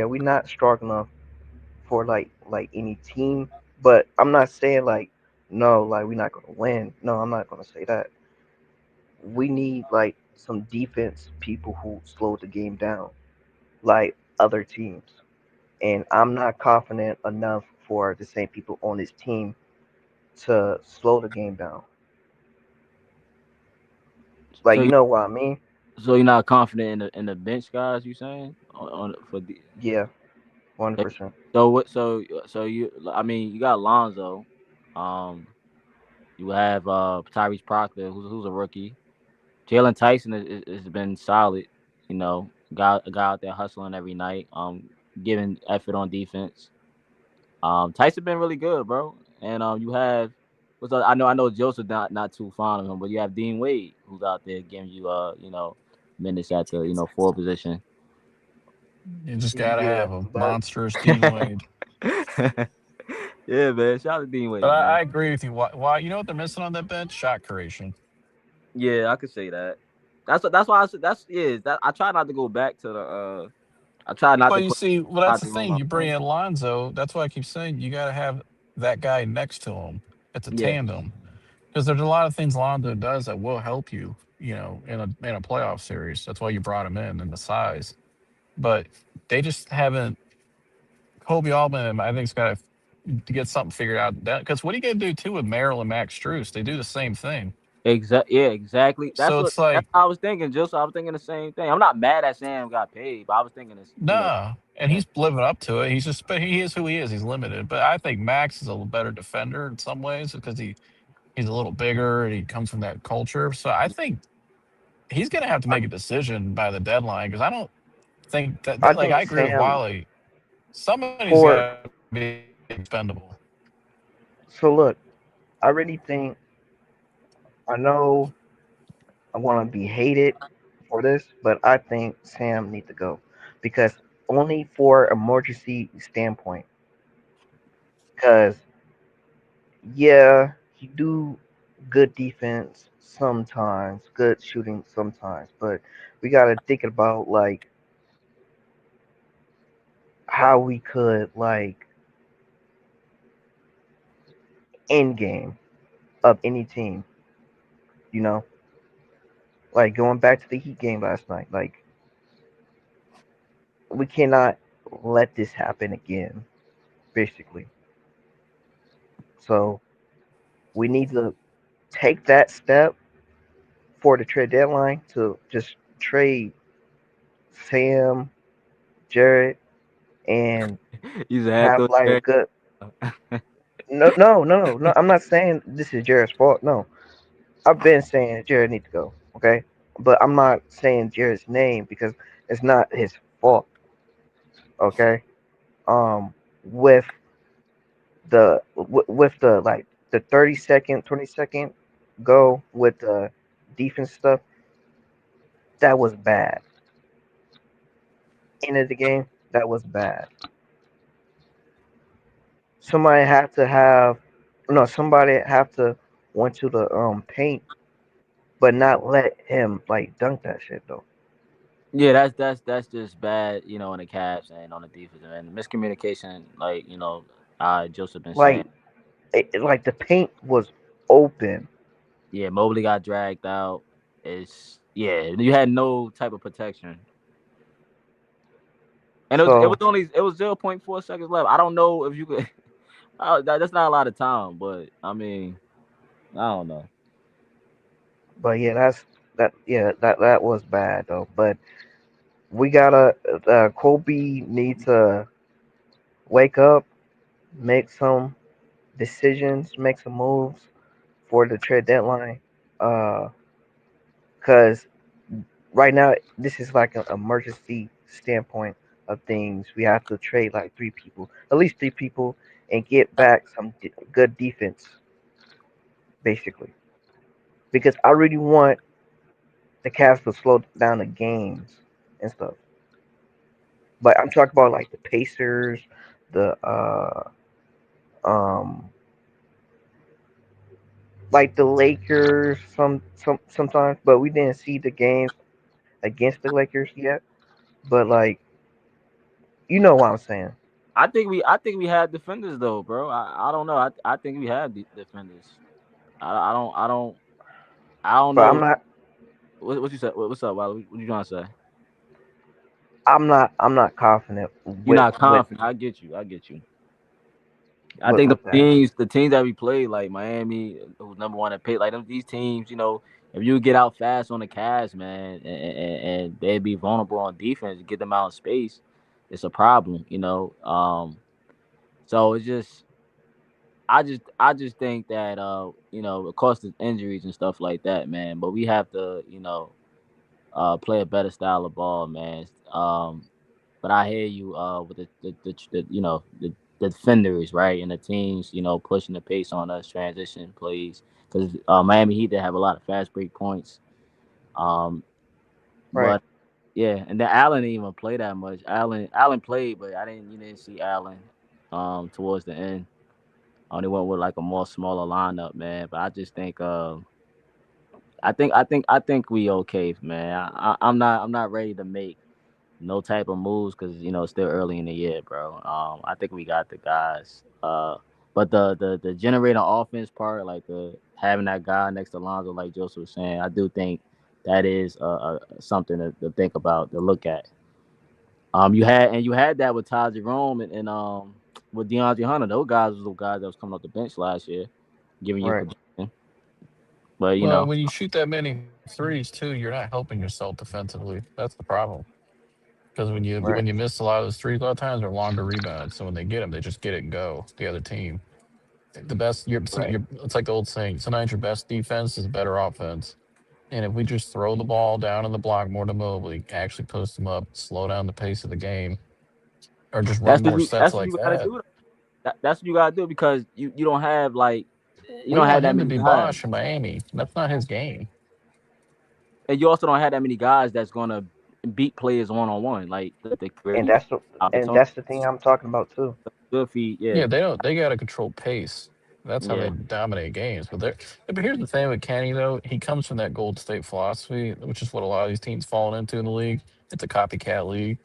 we're not strong enough for like any team. But I'm not saying like no, like we're not gonna win. No, I'm not gonna say that. We need like some defense people who slow the game down, like other teams. And I'm not confident enough for the same people on this team to slow the game down. Like so, you know what I mean? so you're not confident in the bench guys? You saying on for the Yeah, 100%. so what? So you, I mean, you got Lonzo. Um, you have Tyrese Proctor, who's a rookie. Jalen Tyson has been solid. You know, a guy out there hustling every night. Giving effort on defense. Tyson been really good, bro. And you have I know Joseph not too fond of him, but you have Dean Wade who's out there giving you minutes at the forward position. You just gotta Yeah, have a but monstrous Dean Wade. Yeah, man. Shout out to Dean But Wade, man. I agree with you. Why? You know what they're missing on that bench? Shot creation. Yeah, I could say that. That's why I said that's yeah. That I try not to go back to the. I try not Well, to you put see, well, that's out the the room thing. up You bring front. in Lonzo. That's why I keep saying you got to have that guy next to him. It's a Yeah, tandem because there's a lot of things Lonzo does that will help you. In a playoff series. That's why you brought him in and the size. But they just haven't. Kobe Altman, I think, has got to get something figured out. Because what are you going to do too with Merrill and Max Struess? They do the same thing. Yeah, exactly. That's So what it's like, I was thinking. Just I was thinking the same thing. I'm not mad at Sam got paid, but I was thinking this. nah, and Yeah, he's living up to it. But he is who he is. He's limited. But I think Max is a little better defender in some ways because he's a little bigger and he comes from that culture. So I think he's going to have to I, make a decision by the deadline because I don't think I like think I agree with Sam Wally. Somebody's for got to be expendable. so look, I really think I know I want to be hated for this, but I think Sam needs to go because only for emergency standpoint. Because yeah, he do good defense sometimes, good shooting sometimes, but we gotta think about like how we could like end game of any team. You know, like going back to the Heat game last night. Like we cannot let this happen again. Basically, so we need to take that step for the trade deadline to just trade Sam, Jared, and he's a head have coach. like a good. No. I'm not saying this is Jared's fault. No, I've been saying Jared needs to go. Okay, but I'm not saying Jared's name because it's not his fault. Okay, with with the like the 30-second, 20-second go with the defense stuff, that was bad. End of the game, that was bad. Somebody have to have no. Somebody have to went to the paint, but not let him like dunk that shit though. Yeah, that's just bad, on the Cavs and on the defense and miscommunication, Joseph been saying. Like, like the paint was open. Yeah, Mobley got dragged out. You had no type of protection, and it was So, only it was 0.4 seconds left. I don't know if you could. That's not a lot of time, but I mean, I don't know. but yeah, that was bad though. But we gotta Kobe need to wake up, make some decisions, make some moves for the trade deadline. Uh, cause right now this is like an emergency standpoint of things. We have to trade like three people, at least three people, and get back some good defense, basically. Because I really want the Cavs to slow down the games and stuff. But I'm talking about like the Pacers, the um like the Lakers sometimes, but we didn't see the games against the Lakers yet. But like you know what I'm saying. I think we had defenders though, bro. I don't know. I think we had defenders. I don't But I'm know not what you said. What's up, Wally? What you trying to say? I'm not confident You're not with confident. I get you. I get you. I with, think with that. the teams that we played, like Miami, who's number one at pace, like these teams, if you get out fast on the Cavs, man, and they'd be vulnerable on defense, get them out in space, it's a problem. So it's just, I just think that, of course, the injuries and stuff like that, man. But we have to, play a better style of ball, man. But I hear you with the defenders, right, and the teams, pushing the pace on us, transition plays, because Miami Heat did have a lot of fast break points. Um, Right. but yeah, and then Allen didn't even play that much. Allen played, but you didn't see Allen towards the end. I only went with like a more smaller lineup, man. But I just think I think we okay, man. I'm not ready to make no type of moves because it's still early in the year, bro. I think we got the guys. But the generating offense part, like the having that guy next to Lonzo, like Joseph was saying, I do think that is something to think about, to look at. You had that with Ty Jerome and with DeAndre Hunter. Those guys was the guys that was coming off the bench last year, giving you Right. production. But Well, when you shoot that many threes too, you're not helping yourself defensively. That's the problem. Because when you Right. when you miss a lot of those threes, a lot of times they're longer rebounds. So when they get them, they just get it and go. The other team, the best. Right. It's like the old saying. Sometimes your best defense is better offense. And if we just throw the ball down in the block more to Mobley, actually post them up, slow down the pace of the game, or just run that's what more you sets that's what like you gotta that. do. That's what you gotta do because you don't have you We don't have want that him to many be guys, Bosch in Miami. That's not his game. and you also don't have that many guys that's gonna beat players one on one, like the And create that's the and opportunity. that's the thing I'm talking about too. Good feed, yeah, Yeah, they don't. They got to control pace. That's how they yeah. dominate games. But here's the thing with Kenny though. He comes from that Gold State philosophy, which is what a lot of these teams fallen into in the league. It's a copycat league.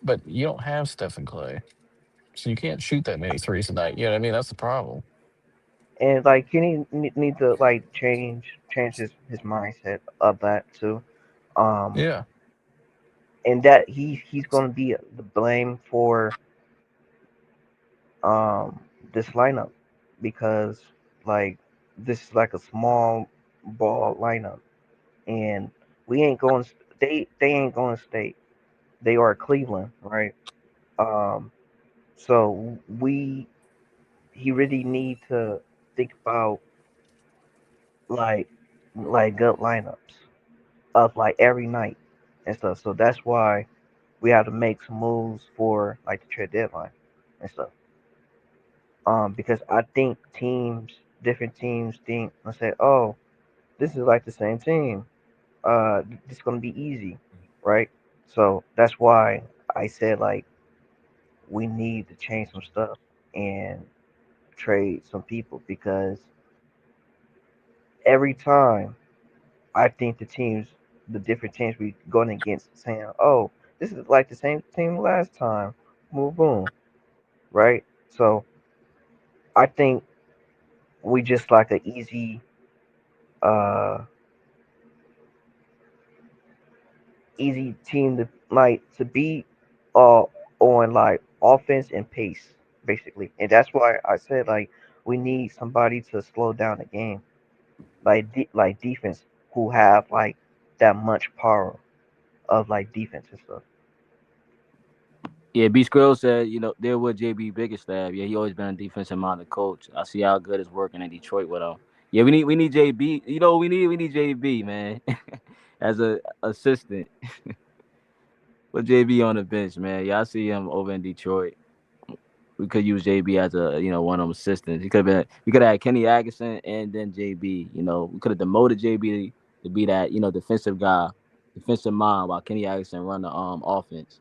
But you don't have Stephen Clay, so you can't shoot that many threes a night. You know what I mean? That's the problem. And like Kenny need to like change his mindset of that too. Um, Yeah. and that he's gonna be the blame for um this lineup because like this is like a small ball lineup and we ain't going they ain't going to stay. They are Cleveland, right? Um, so we he really need to think about like good lineups of like every night and stuff. So that's why we have to make some moves for like the trade deadline and stuff. Because I think different teams think and say, oh, this is like the same team. This is gonna be easy, right? So that's why I said like we need to change some stuff and trade some people because every time I think the teams the different teams we going against, saying, "Oh, this is like the same team last time." Boom, boom, right? So I think we just like an uh, easy team to beat, uh, on like offense and pace, basically, and that's why I said like we need somebody to slow down the game, like defense, who have like that much power of like defense and stuff. Yeah, B Skrill said, they're with JB Biggerstaff. Yeah, he always been a defensive minded coach. I see how good it's working in Detroit with him. Yeah, we need JB. We need JB, man, as a assistant. Put JB on the bench, man. Yeah, I see him over in Detroit. We could use JB as a one of them assistants. We could have had Kenny Atkinson and then JB. We could have demoted JB to be that defensive guy, defensive mind, while Kenny Atkinson run the offense.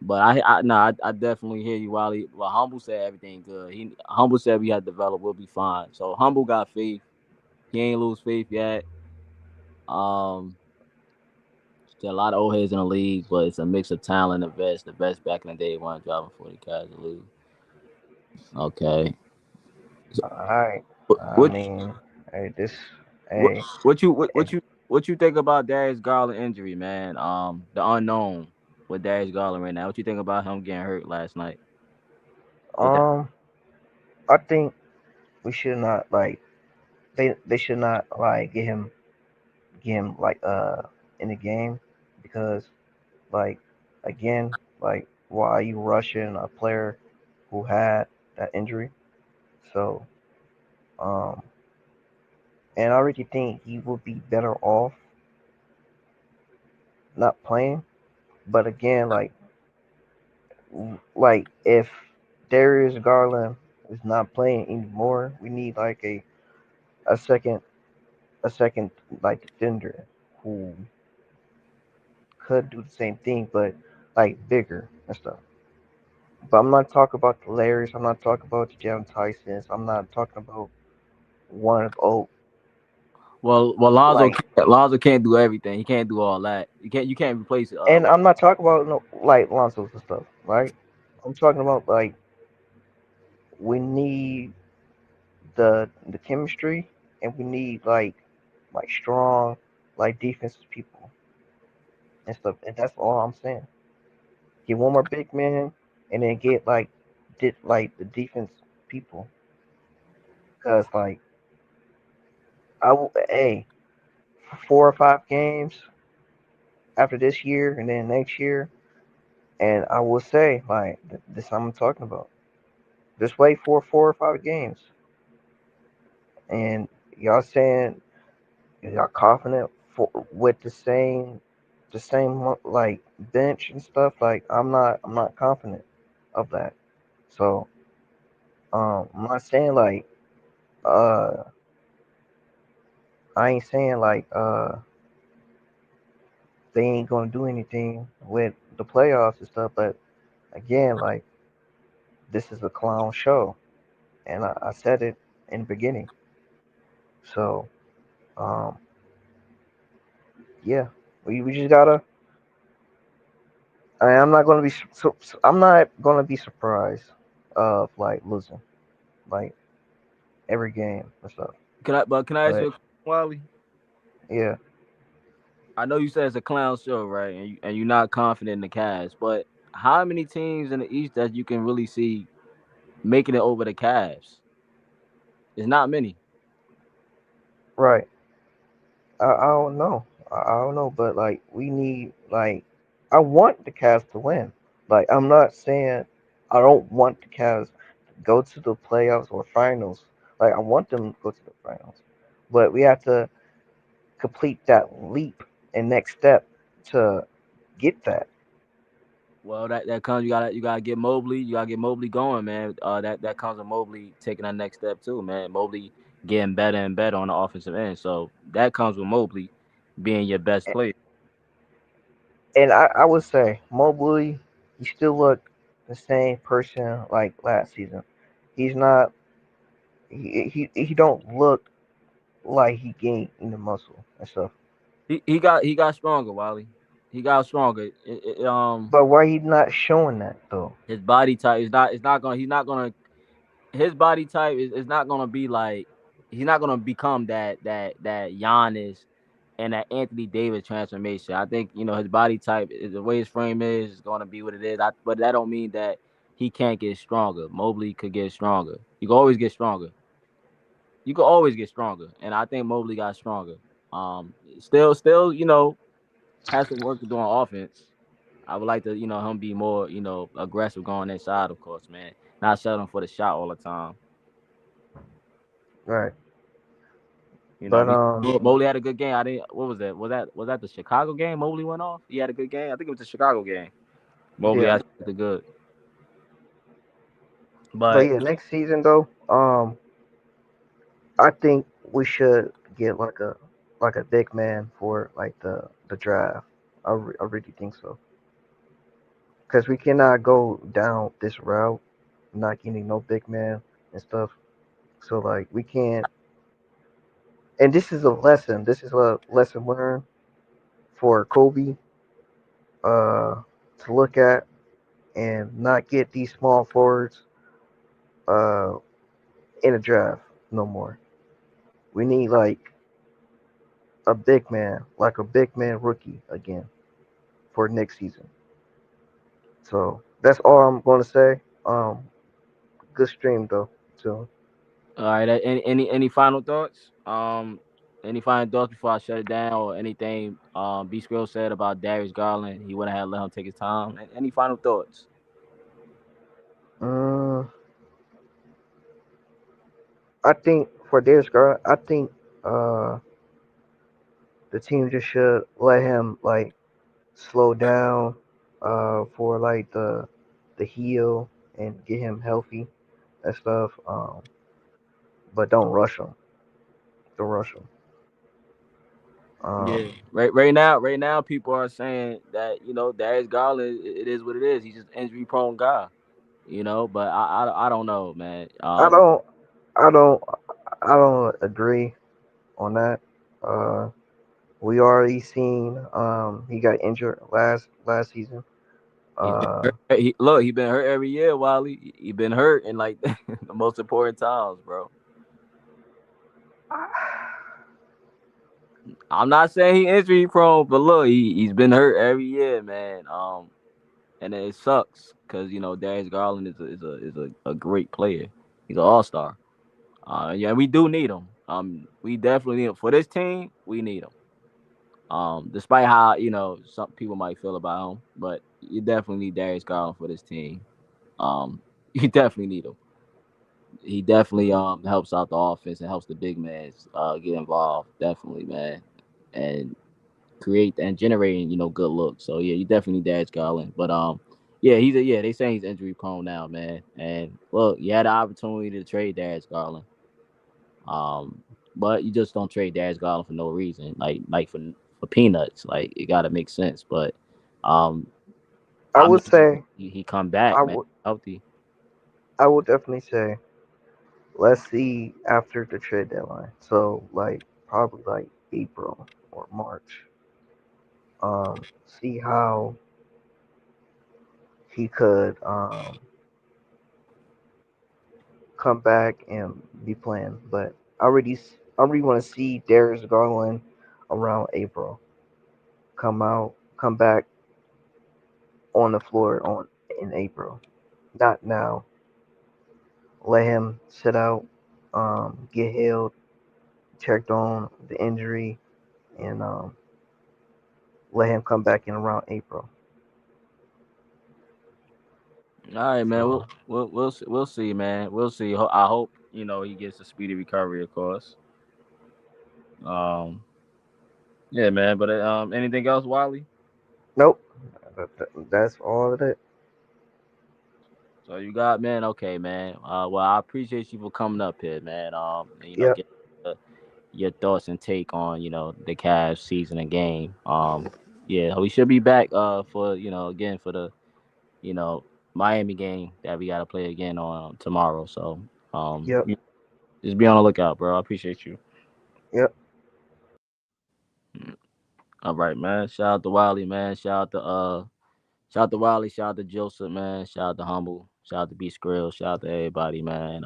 But I definitely hear you, Wally. Well, Humble said everything good. Humble said we had developed, we'll be fine. So Humble got faith. He ain't lose faith yet. Um, Still a lot of old heads in the league, but it's a mix of talent and vets. The best back in the day weren't driving 40 cars in the league. Okay. All right. I What mean, hey, what hey, what you what, what you what you think about Darius Garland injury, man? The unknown with Darius Garland right now. What you think about him getting hurt last night with that? um, I think we should not like they should not like get him like in the game, because like again, like, why are you rushing a player who had that injury? So um, and I already think he would be better off not playing. But again, like if Darius Garland is not playing anymore, we need like a second a second like defender who could do the same thing, but like bigger and stuff. But I'm not talking about the Larrys. I'm not talking about the Jalen Tysons. I'm not talking about one of old Well, Lonzo like, can't, Lonzo can't do everything. He can't do all that. You can't replace it. and I'm not talking about no like Lonzo's and stuff, right? I'm talking about like we need the chemistry, and we need like strong like defensive people and stuff. And that's all I'm saying. Get one more big man, and then get like the defense people. Cause like hey, 4 or 5 games after this year, and then next year, and I will say like this I'm talking about. Just wait for 4 or 5 games, and y'all saying y'all confident with the same like bench and stuff. Like I'm not confident of that. So I'm not saying like uh I ain't saying like they ain't gonna do anything with the playoffs and stuff. But again, like, this is a clown show, and I said it in the beginning. So um yeah, we just gotta. I'm not gonna be I'm not gonna be surprised of like losing like every game and stuff. Can I ask you But a question, Wally? yeah, I know you said it's a clown show, right? And you're not confident in the Cavs, but how many teams in the East that you can really see making it over the Cavs? It's not many. right. I don't know. I don't know, but like we need like I want the Cavs to win. Like, I'm not saying I don't want the Cavs to go to the playoffs or finals. Like, I want them to go to the finals, but we have to complete that leap and next step to get that. Well, that comes. You gotta get Mobley. You gotta get Mobley going, man. That comes with Mobley taking that next step too, man. Mobley getting better and better on the offensive end. So that comes with Mobley being your best player. And I would say Mobley, he still look the same person like last season. He's not. He don't look like he gained in the muscle and stuff. He got stronger, Wally. He got stronger. But why he not showing that though? His body type is not gonna he's not gonna his body type is not gonna be like he's not gonna become that Giannis and that Anthony Davis transformation. I think his body type is the way his frame is gonna be what it is. But that don't mean that he can't get stronger. Mobley could get stronger. You can always get stronger. You can always get stronger, and I think Mobley got stronger. Still, has some work to do on offense. I would like to, him be more, aggressive going inside, of course, man. Not settling for the shot all the time. Right. But Mobley had a good game. I didn't. What was that? Was that the Chicago game? Mobley went off. He had a good game. I think it was the Chicago game. Mobley yeah. actually did good. But yeah, next season though, I think we should get like a big man for like the draft. I really think so. Because we cannot go down this route, not getting no big man and stuff. So like we can't. And this is a lesson. This is a lesson learned for Kobe to look at and not get these small forwards uh in a draft no more. We need like a big man rookie again for next season. So that's all I'm gonna say. Good stream though. So All right. Any final thoughts? Any final thoughts before I shut it down, or anything? B Skrill said about Darius Garland. He wouldn't have let him take his time. Any final thoughts? I think for Darius Garland, I think uh the team just should let him like slow down for like the heel and get him healthy and stuff. But don't rush him. Don't rush him. Yeah. Right now, people are saying that Darius Garland. It is what it is. He's just an injury prone guy. But I don't know, man. I don't I don't I don't agree on that. Uh we already seen he got injured last season. He been hurt every year, Wally. He been hurt in like the most important times, bro. I'm not saying he injury prone, but look, he's been hurt every year, man. And it sucks because Darius Garland is a great player. He's an all star. Yeah, we do need him. We definitely need him for this team. We need him. Despite how some people might feel about him, but you definitely need Darius Garland for this team. You definitely need him. He definitely helps out the offense and helps the big men get involved. Definitely, man, and create and generating good looks. So yeah, you definitely need Darius Garland. But yeah, they say he's injury prone now, man. And look, you had the opportunity to trade Darius Garland. But you just don't trade Darius Garland for no reason, like for peanuts. Like it got to make sense. But I would say he come back, man, healthy. I would definitely say let's see after the trade deadline. So like probably like April or March. See how he could come back and be playing. But I already want to see Darius Garland around April. Come back on the floor in April. Not now. Let him sit out, get healed, checked on the injury, and let him come back in around April. All right, man. We'll see, man. We'll see. I hope he gets a speedy recovery, of course. Yeah, man. But anything else, Wally? Nope. That's all of it. So you got, man. Okay, man. Well, I appreciate you for coming up here, man. And, Yep. get your thoughts and take on the Cavs season and game. Yeah, we should be back for again for the Miami game that we got to play again on tomorrow. So Yep. just be on the lookout, bro. I appreciate you. Yep. All right, man. Shout out to Wali, man. Shout out to Wali. Shout out to Joseph, man. Shout out to Humble. Shout out to B Skrill. Shout out to everybody, man.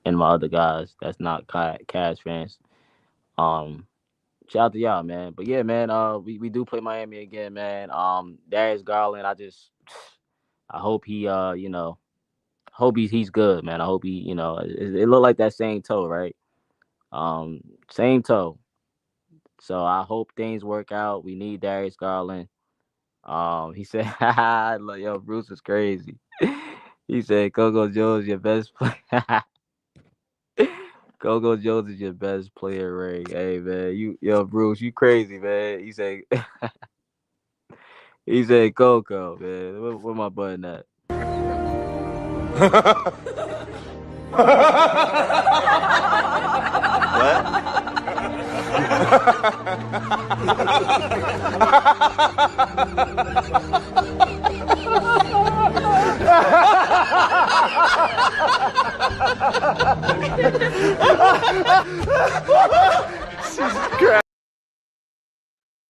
And my other guys that's not Cavs fans. Shout out to y'all, man. But yeah, man. We do play Miami again, man. Darius Garland. I hope he hope he's good, man. I hope he, it looked like that same toe, right? Same toe. So I hope things work out. We need Darius Garland. He said, yo, Bruce is crazy. He said, Coco Jones, your best player. Coco Jones is your best player, Ray. Hey, man, Bruce, you crazy, man. He said, Coco, man. Where my button at?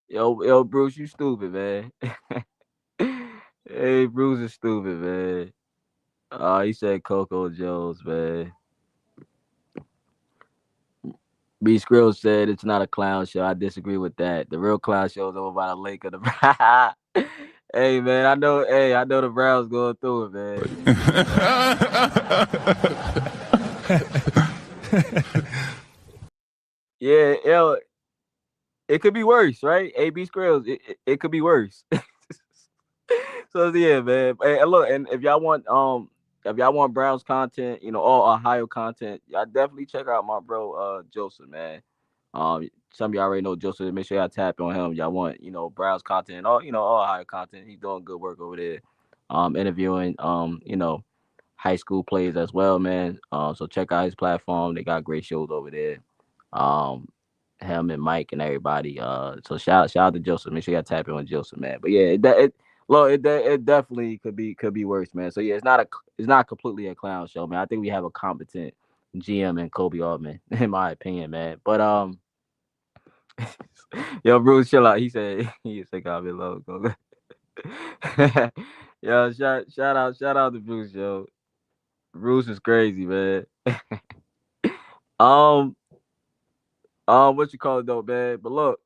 Yo, Bruce, you stupid, man. Hey, Bruce is stupid, man. He said Coco Jones, man. B Skrill said it's not a clown show. I disagree with that. The real clown show is over by the lake of the. Hey, man, I know the Browns going through it, man. Yeah, yo, it could be worse, right? A B Skrills, it could be worse. So yeah, man. Hey, look, and if y'all want Browns content, all Ohio content, y'all definitely check out my bro Joseph, man. Some of y'all already know Joseph. Make sure y'all tap on him. Y'all want, Browns content, all Ohio content. He's doing good work over there. Interviewing high school players as well, man. So check out his platform. They got great shows over there. Him and Mike and everybody. So shout out to Joseph. Make sure y'all tap in on Joseph, man. But yeah, it definitely could be worse, man. So yeah, it's not completely a clown show, man. I think we have a competent GM and Kobe Altman, in my opinion, man. But yo, Bruce, chill out. He said I'll be low. Yo, shout out to Bruce, yo. Bruce is crazy, man. What you call it though, man? But look,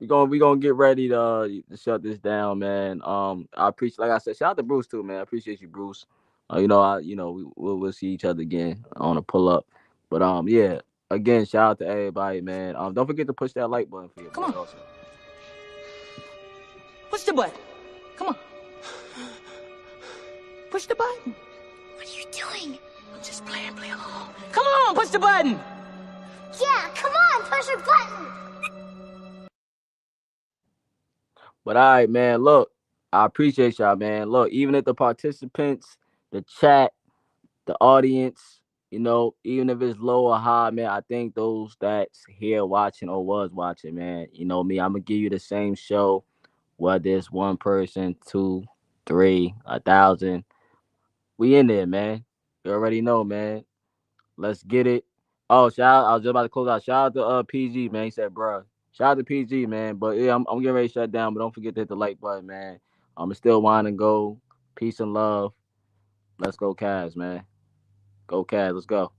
we gonna get ready to shut this down, man. I appreciate, like I said, shout out to Bruce too, man. I appreciate you, Bruce. We'll see each other again on a pull up. But yeah, again, shout out to everybody, man. Don't forget to push that like button for you. Come on. Also. Push the button. Come on. Push the button. What are you doing? I'm just playing along. Come on, push the button. Yeah, come on, push your button. But all right, man, look, I appreciate y'all, man. Look, even if the participants, the chat, the audience, even if it's low or high, man, I think those that's here watching or was watching, man, me, I'm going to give you the same show, whether it's one person, 2, 3, 1,000. We in there, man. You already know, man. Let's get it. Oh, I was just about to close out. Shout out to PG, man. He said, bro. Shout out to PG, man. But yeah, I'm getting ready to shut down. But don't forget to hit the like button, man. It's still wine and go. Peace and love. Let's go, Cavs, man. Go, Cavs. Let's go.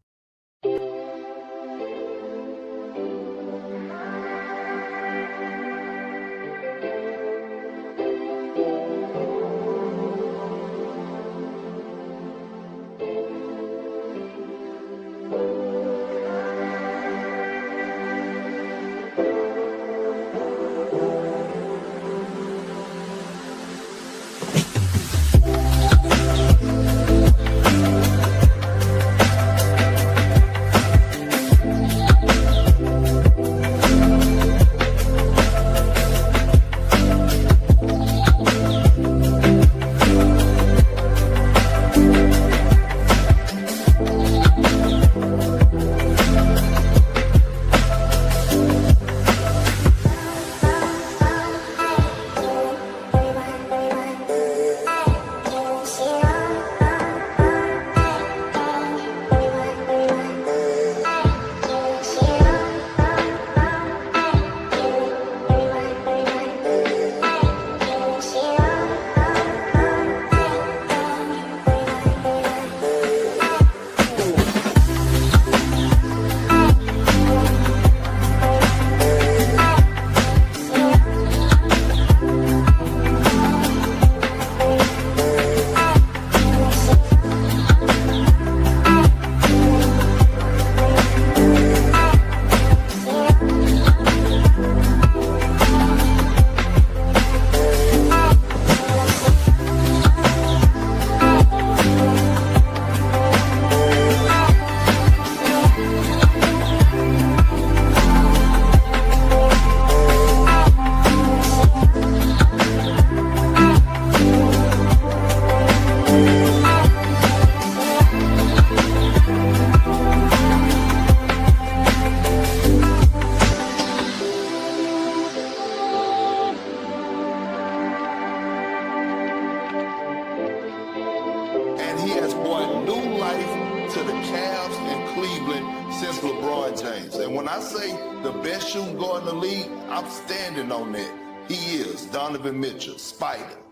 he has brought new life to the Cavs and Cleveland since LeBron James. And when I say the best shooting guard in the league, I'm standing on that. He is Donovan Mitchell, Spider.